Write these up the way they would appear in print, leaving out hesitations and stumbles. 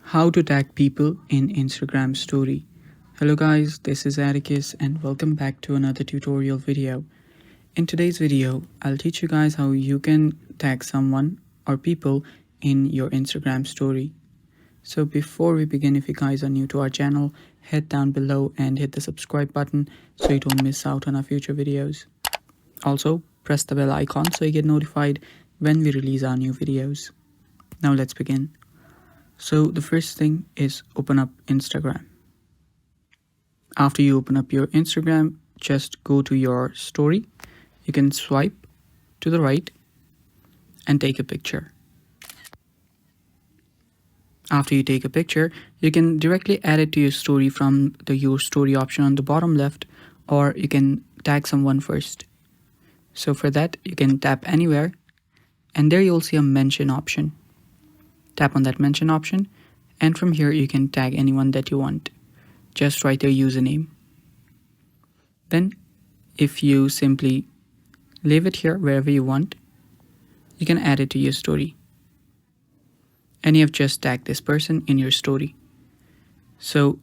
How to tag people in Instagram story. Hello guys, this is Atticus and welcome back to another tutorial video. In today's video, I'll teach you guys how you can tag someone or people in your Instagram story. So before we begin, if you guys are new to our channel, head down below and hit the subscribe button so you don't miss out on our future videos. Also, press the bell icon so you get notified when we release our new videos. Now let's begin. So the first thing is open up Instagram. After you open up your Instagram, just go to your story. You can swipe to the right and take a picture. After you take a picture, you can directly add it to your story from the Your Story option on the bottom left, or you can tag someone first. So for that, you can tap anywhere and there you'll see a mention option. Tap on that mention option and from here you can tag anyone that you want. Just write their username. Then if you simply leave it here wherever you want, you can add it to your story. And you have just tagged this person in your story. So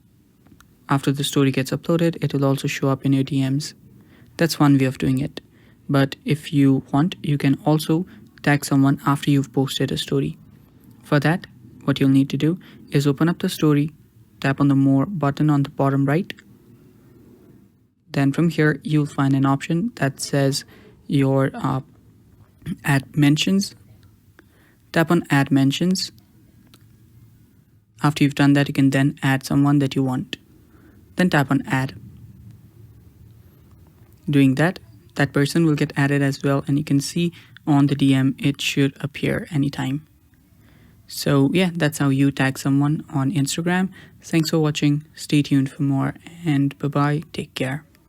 after the story gets uploaded, it will also show up in your DMs. That's one way of doing it. But if you want, you can also tag someone after you've posted a story. For that, what you'll need to do is open up the story, tap on the More button on the bottom right. Then from here, you'll find an option that says your Add Mentions. Tap on Add Mentions. After you've done that, you can then add someone that you want. Then tap on Add. Doing that, that person will get added as well, and you can see on the DM it should appear anytime. So yeah, that's how you tag someone on Instagram. Thanks for watching. Stay tuned for more and bye bye. Take care.